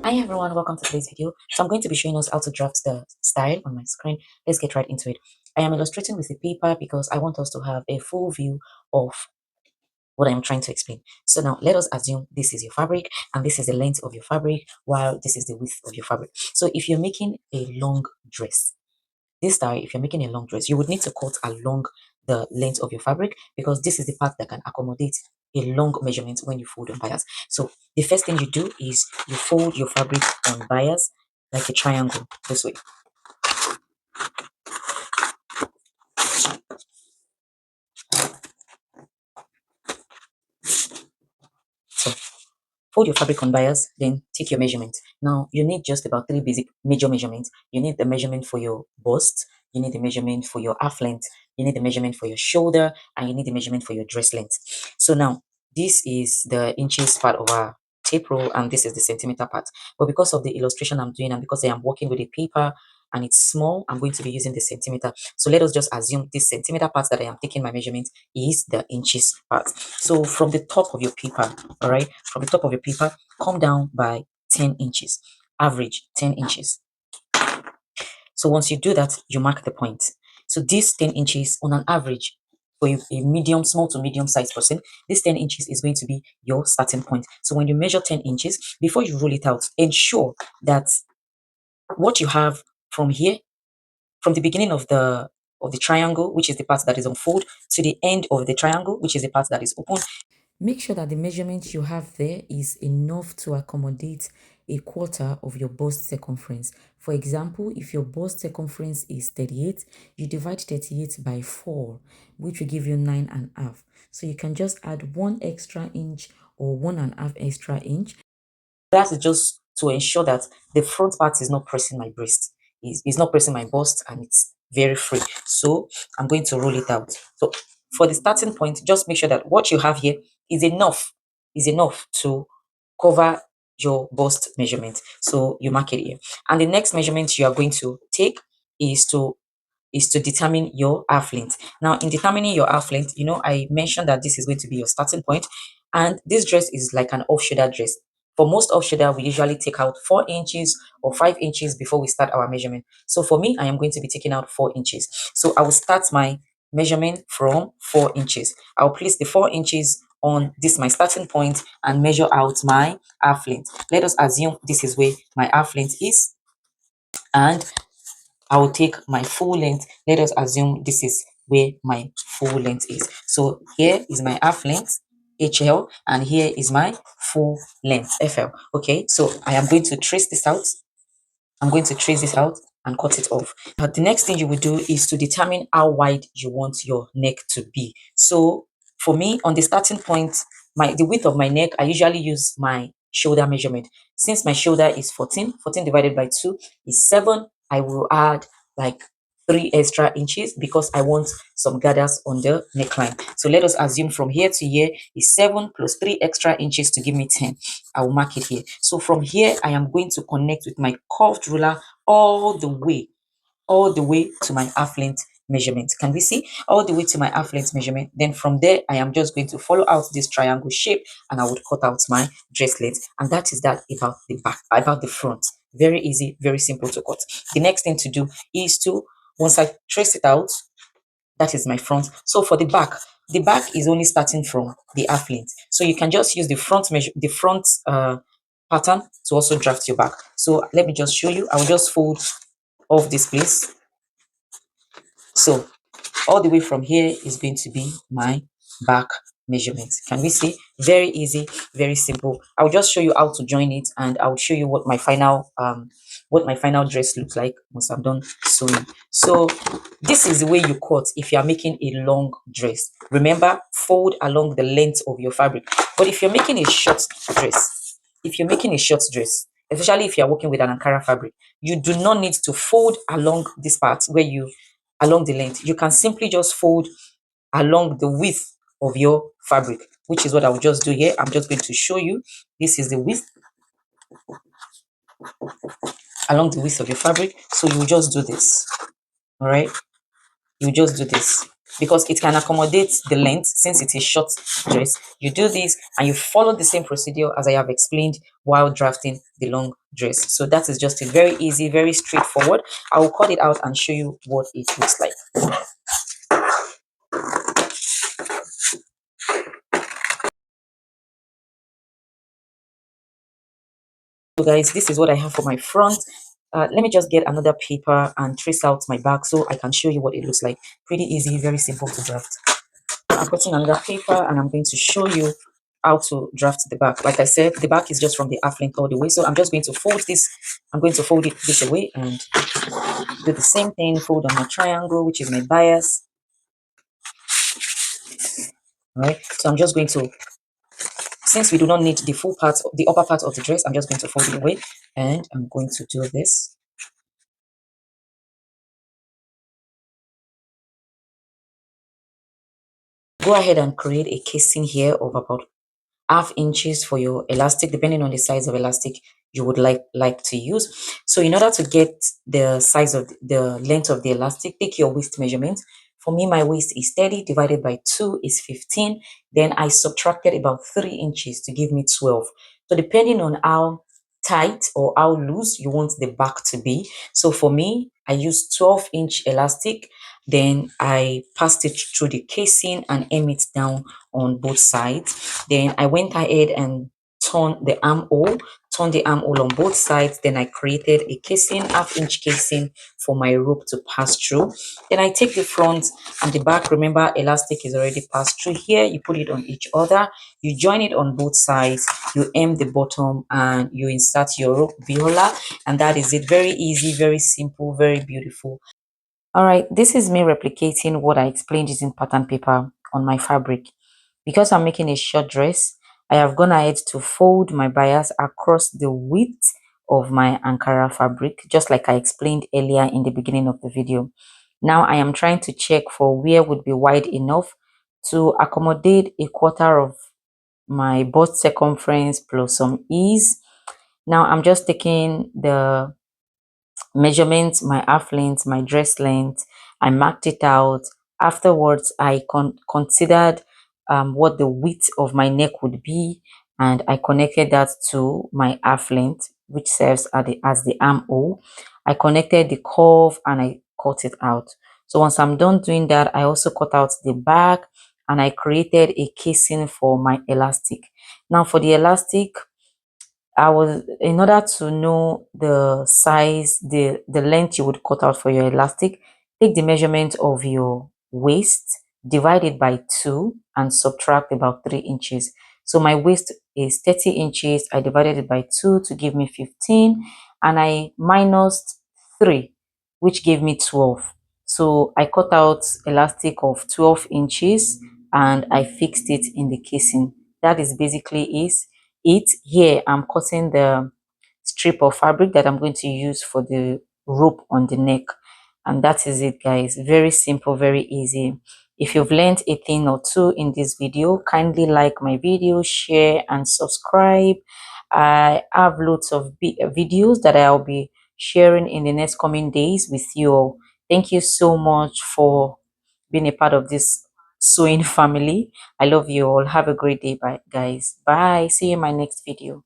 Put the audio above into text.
Hi everyone, welcome to today's video. So I'm going to be showing us how to draft the style on my screen. Let's get right into it. I am illustrating with a paper because I want us to have a full view of what I'm trying to explain. So now let us assume this is your fabric and this is the length of your fabric while this is the width of your fabric. So if you're making a long dress, this style, if you're making a long dress, you would need to cut along the length of your fabric because this is the part that can accommodate a long measurement when you fold on bias. So the first thing you do is you fold your fabric on bias like a triangle this way. So fold your fabric on bias, then take your measurement. Now you need just about three basic major measurements. You need the measurement for your bust, you need the measurement for your half length, you need the measurement for your shoulder, and you need the measurement for your dress length. So now this is the inches part of our tape roll and this is the centimeter part. But because of the illustration I'm doing and because I am working with a paper and it's small, I'm going to be using the centimeter. So let us just assume this centimeter part that I am taking my measurement is the inches part. So from the top of your paper, all right, from the top of your paper, come down by 10 inches, average 10 inches. So once you do that, you mark the point. So this 10 inches on an average for a medium, small to medium sized person, this 10 inches is going to be your starting point. So when you measure 10 inches, before you roll it out, ensure that what you have from here, from the beginning of the triangle, which is the part that is unfold, to the end of the triangle, which is the part that is open, make sure that the measurement you have there is enough to accommodate a quarter of your bust circumference. For example, if your bust circumference is 38, you divide 38 by 4, which will give you 9.5. So you can just add 1 extra inch or 1.5 extra inch. That is just to ensure that the front part is not pressing my breast. It's not pressing my bust and it's very free. So I'm going to roll it out. So for the starting point, just make sure that what you have here is enough to cover your bust measurement. So you mark it here. And the next measurement you are going to take is to determine your half length. Now, in determining your half length, I mentioned that this is going to be your starting point, and this dress is like an off-shoulder dress. For most off-shoulder, we usually take out 4 inches or 5 inches before we start our measurement. So for me, I am going to be taking out 4 inches. So I will start my measurement from 4 inches. I'll place the 4 inches on this my starting point and measure out my half length. Let us assume this is where my half length is, and I will take my full length. Let us assume this is where my full length is. So here is my half length, HL, and here is my full length, FL. Okay, so I am going to trace this out. I'm going to trace this out and cut it off. But the next thing you will do is to determine how wide you want your neck to be. So for me, on the starting point, the width of my neck, I usually use my shoulder measurement. Since my shoulder is 14, 14 divided by 2 is 7. I will add like 3 extra inches because I want some gathers on the neckline. So let us assume from here to here is 7 plus 3 extra inches to give me 10. I will mark it here. So from here, I am going to connect with my curved ruler all the way to my half length measurement. Can we see? All the way to my half length measurement. Then from there, I am just going to follow out this triangle shape and I would cut out my dress length. And that is that about the back, about the front. Very easy, very simple to cut. The next thing to do is to, once I trace it out, that is my front. So for the back is only starting from the half length. So you can just use the front measure, the front pattern to also draft your back. So let me just show you. I will just fold off this place. So all the way from here is going to be my back measurement. Can we see? Very easy, very simple. I'll just show you how to join it and I'll show you what my final dress looks like once I'm done sewing. So this is the way you cut if you are making a long dress. Remember, fold along the length of your fabric. But if you're making a short dress, especially if you're working with an Ankara fabric, you do not need to fold along this part along the length. You can simply just fold along the width of your fabric, which is what I will just do here. I'm just going to show you. This is the width, along the width of your fabric. So you just do this. All right. You just do this. because it can accommodate the length since it is short dress. You do this and you follow the same procedure as I have explained while drafting the long dress. So that is just a very easy, very straightforward. I will cut it out and show you what it looks like. So guys, this is what I have for my front. Let me just get another paper and trace out my back so I can show you what it looks like. Pretty easy, very simple to draft. I'm putting another paper and I'm going to show you how to draft the back. Like I said, the back is just from the half length all the way. So I'm just going to fold this. I'm going to fold it this away and do the same thing. Fold on my triangle, which is my bias. All right. So I'm just going to, since we do not need the full part, the upper part of the dress, I'm just going to fold it away and I'm going to do this. Go ahead and create a casing here of about half inches for your elastic, depending on the size of elastic you would like to use. So in order to get the size of the length of the elastic, take your waist measurement. For me, my waist is 30 divided by 2 is 15. Then I subtracted about 3 inches to give me 12. So depending on how tight or how loose you want the back to be. So for me, I used 12-inch elastic. Then I passed it through the casing and hem it down on both sides. Then I went ahead and turned the armhole on both sides. Then I created a casing, half-inch casing for my rope to pass through. Then I take the front and the back. Remember, elastic is already passed through here. You put it on each other. You join it on both sides. You hem the bottom and you insert your rope viola. And that is it. Very easy, very simple, very beautiful. All right, this is me replicating what I explained using pattern paper on my fabric. Because I'm making a short dress, I have gone ahead to fold my bias across the width of my Ankara fabric, just like I explained earlier in the beginning of the video. Now I am trying to check for where would be wide enough to accommodate a quarter of my bust circumference plus some ease. Now I'm just taking the measurements, my half length, my dress length. I marked it out. Afterwards, I considered what the width of my neck would be, and I connected that to my half length, which serves as the armhole. I connected the curve and I cut it out. So once I'm done doing that, I also cut out the back and I created a casing for my elastic. Now for the elastic, in order to know the size, the length you would cut out for your elastic, take the measurement of your waist, divide it by 2 and subtract about 3 inches. So my waist is 30 inches. I divided it by 2 to give me 15 and I minused 3, which gave me 12. So I cut out elastic of 12 inches and I fixed it in the casing. That is basically it. Here I'm cutting the strip of fabric that I'm going to use for the rope on the neck, and that is it, guys. Very simple, very easy. If you've learned a thing or two in this video, kindly like my video, share and subscribe. I have loads of videos that I'll be sharing in the next coming days with you all. Thank you so much for being a part of this sewing family. I love you all. Have a great day, bye guys. Bye. See you in my next video.